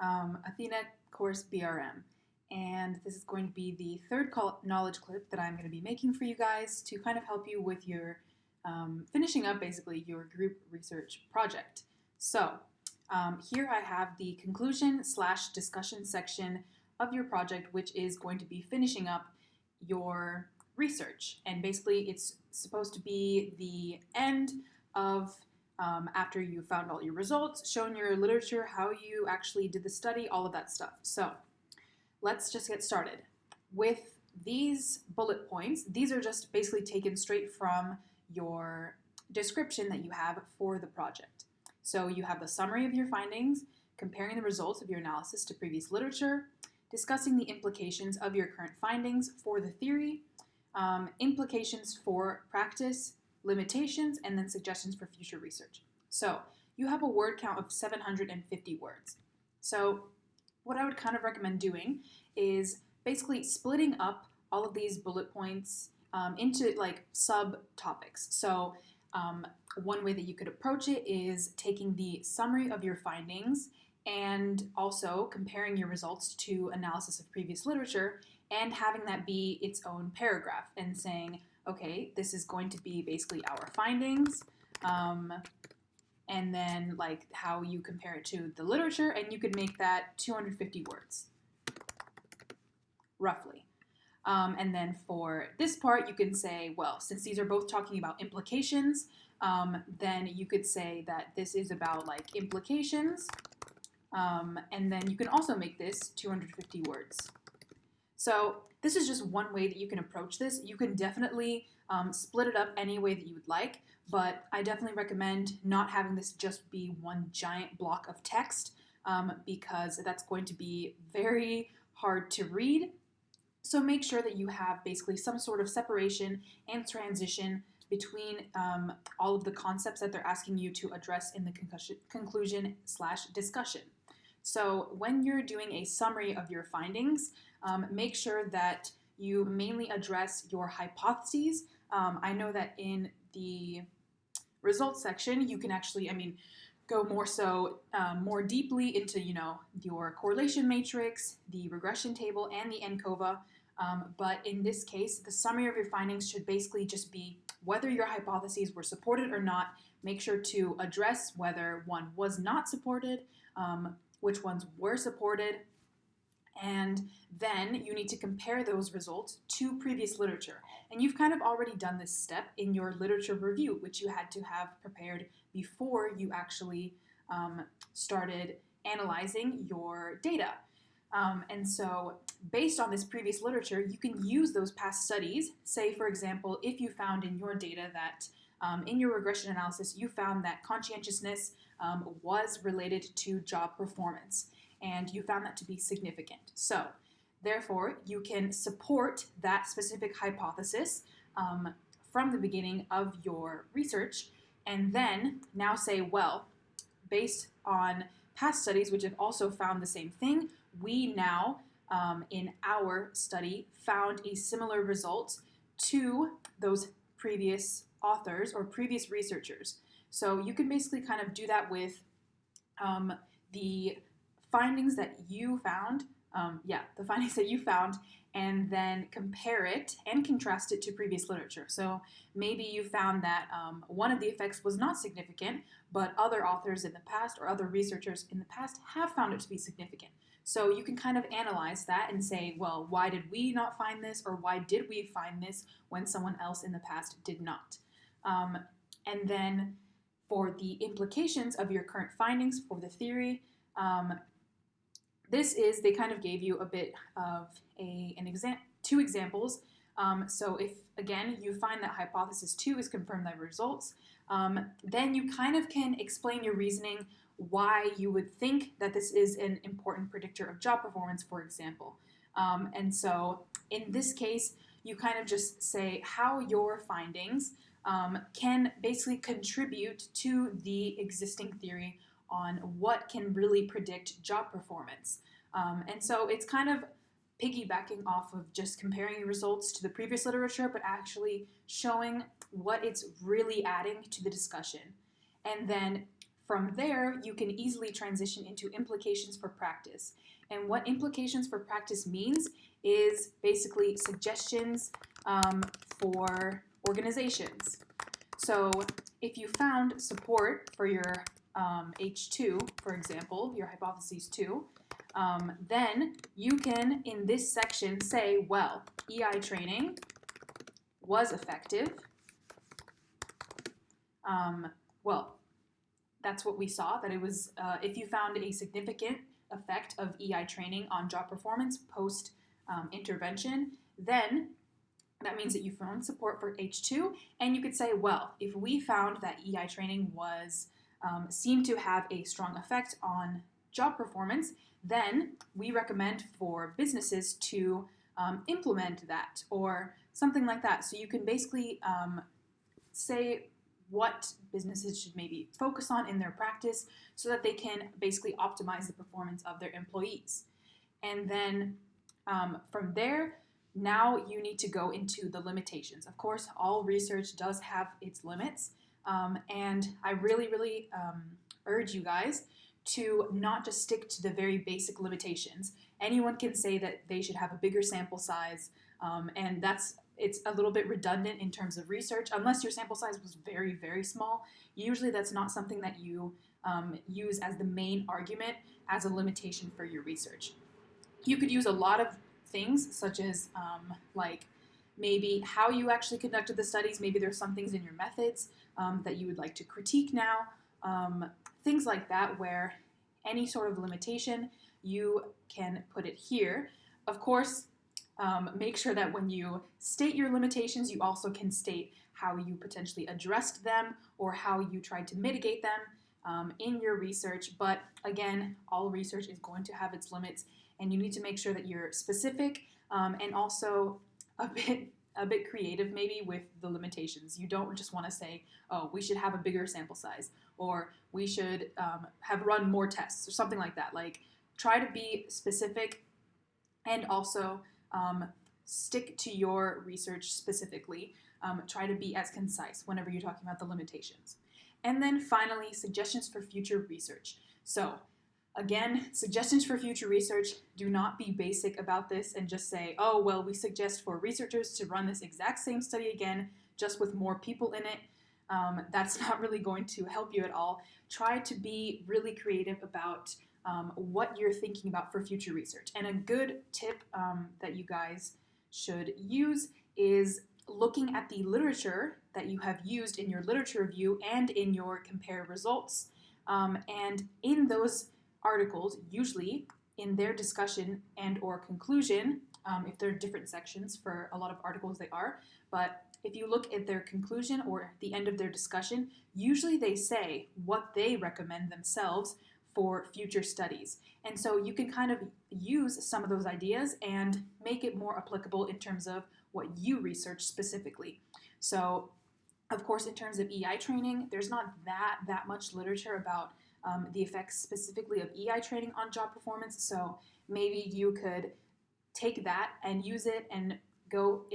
Athena course BRM. And this is going to be the third knowledge clip that I'm going to be making for you guys to kind of help you with your finishing up basically your group research project. So here I have the conclusion/discussion section of your project, which is going to be finishing up your research. And basically it's supposed to be the end of after you found all your results, shown your literature, how you actually did the study, all of that stuff. So let's just get started. With these bullet points, these are just basically taken straight from your description that you have for the project. So you have the summary of your findings, comparing the results of your analysis to previous literature, discussing the implications of your current findings for the theory, implications for practice, limitations, and then suggestions for future research. So you have a word count of 750 words. So what I would kind of recommend doing is basically splitting up all of these bullet points into like subtopics. So one way that you could approach it is taking the summary of your findings and also comparing your results to analysis of previous literature and having that be its own paragraph and saying, okay, this is going to be basically our findings, and then like how you compare it to the literature, and you could make that 250 words, roughly. And then for this part, you can say, well, since these are both talking about implications, then you could say that this is about like implications, and then you can also make this 250 words. So this is just one way that you can approach this. You can definitely split it up any way that you would like, but I definitely recommend not having this just be one giant block of text because that's going to be very hard to read. So make sure that you have basically some sort of separation and transition between all of the concepts that they're asking you to address in the conclusion/discussion. So when you're doing a summary of your findings, make sure that you mainly address your hypotheses. I know that in the results section, you can actually, go more deeply into, your correlation matrix, the regression table, and the ANCOVA. But in this case, the summary of your findings should basically just be whether your hypotheses were supported or not. Make sure to address whether one was not supported, which ones were supported, and then you need to compare those results to previous literature. And you've kind of already done this step in your literature review, which you had to have prepared before you actually started analyzing your data. And so based on this previous literature, you can use those past studies. Say, for example, if you found in your data that in your regression analysis, you found that conscientiousness was related to job performance, and you found that to be significant. So, therefore, you can support that specific hypothesis from the beginning of your research, and then now say, well, based on past studies which have also found the same thing, we now, in our study, found a similar result to those previous authors or previous researchers. So you can basically kind of do that with the findings that you found, and then compare it and contrast it to previous literature. So maybe you found that one of the effects was not significant, but other authors in the past or other researchers in the past have found it to be significant. So you can kind of analyze that and say, well, why did we not find this, or why did we find this when someone else in the past did not? And then for the implications of your current findings for the theory, they kind of gave you a bit of two examples. So if, again, you find that hypothesis 2 is confirmed by results, then you kind of can explain your reasoning why you would think that this is an important predictor of job performance, for example. And so in this case, you kind of just say how your findings can basically contribute to the existing theory on what can really predict job performance. And so it's kind of piggybacking off of just comparing your results to the previous literature, but actually showing what it's really adding to the discussion. And then From there, you can easily transition into implications for practice. And what implications for practice means is basically suggestions for organizations. So if you found support for your H2, for example, your hypotheses 2, then you can, in this section, say, well, EI training was effective. Well, that's what we saw, that it was, if you found a significant effect of EI training on job performance post intervention, then that means that you found support for H2, and you could say, well, if we found that EI training was seemed to have a strong effect on job performance, then we recommend for businesses to implement that or something like that. So you can basically say what businesses should maybe focus on in their practice so that they can basically optimize the performance of their employees. And then from there, now you need to go into the limitations. Of course, all research does have its limits, and I really urge you guys to not just stick to the very basic limitations. Anyone can say that they should have a bigger sample size, and it's a little bit redundant in terms of research. Unless your sample size was very small, usually that's not something that you use as the main argument as a limitation for your research. You could use a lot of things, such as like maybe how you actually conducted the studies. Maybe there's some things in your methods that you would like to critique now. Things like that, where any sort of limitation, you can put it here. Of course, make sure that when you state your limitations, you also can state how you potentially addressed them or how you tried to mitigate them in your research. But again, all research is going to have its limits, and you need to make sure that you're specific and also a bit creative maybe with the limitations. You don't just want to say, oh, we should have a bigger sample size, or we should have run more tests, or something like that. Like, try to be specific and also stick to your research specifically. Try to be as concise whenever you're talking about the limitations. And then finally, suggestions for future research. So again, suggestions for future research. Do not be basic about this and just say, oh, well, we suggest for researchers to run this exact same study again, just with more people in it. That's not really going to help you at all. Try to be really creative about what you're thinking about for future research. And a good tip that you guys should use is looking at the literature that you have used in your literature review and in your compare results. And in those articles, usually in their discussion and or conclusion, if there are different sections for a lot of articles they are, but if you look at their conclusion or the end of their discussion, usually they say what they recommend themselves for future studies. And so you can kind of use some of those ideas and make it more applicable in terms of what you research specifically. So, of course, in terms of EI training, there's not that much literature about the effects specifically of EI training on job performance. So maybe you could take that and use it and go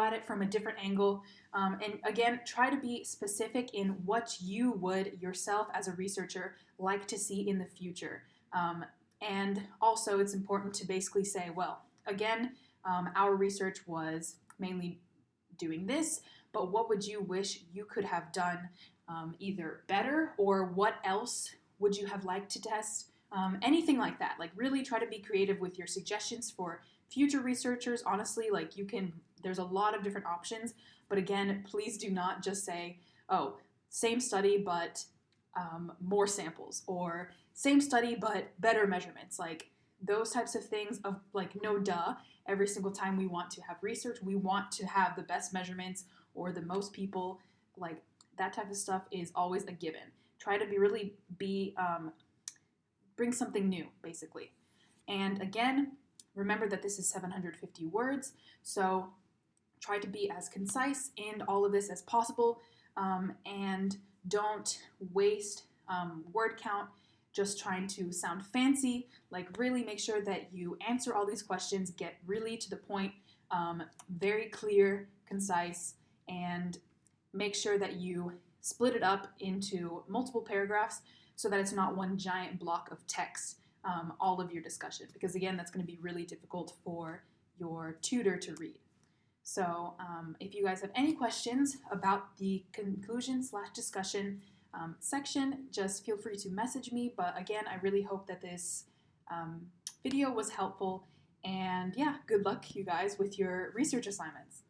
at it from a different angle. And again, try to be specific in what you would yourself as a researcher like to see in the future. And also it's important to basically say, well, again, our research was mainly doing this, but what would you wish you could have done either better, or what else would you have liked to test? Anything like that. Like, really try to be creative with your suggestions for future researchers. Honestly, like, there's a lot of different options, but again, please do not just say, oh, same study but more samples, or same study but better measurements. Like, those types of things of like, no duh. Every single time we want to have research, we want to have the best measurements or the most people. Like, that type of stuff is always a given. Try to bring something new, basically. And again, remember that this is 750 words, so try to be as concise in all of this as possible, and don't waste word count just trying to sound fancy. Like, really make sure that you answer all these questions, get really to the point, very clear, concise, and make sure that you split it up into multiple paragraphs so that it's not one giant block of text, all of your discussion, because again, that's going to be really difficult for your tutor to read. So if you guys have any questions about the conclusion/discussion section, just feel free to message me. But again, I really hope that this video was helpful. And yeah, good luck, you guys, with your research assignments.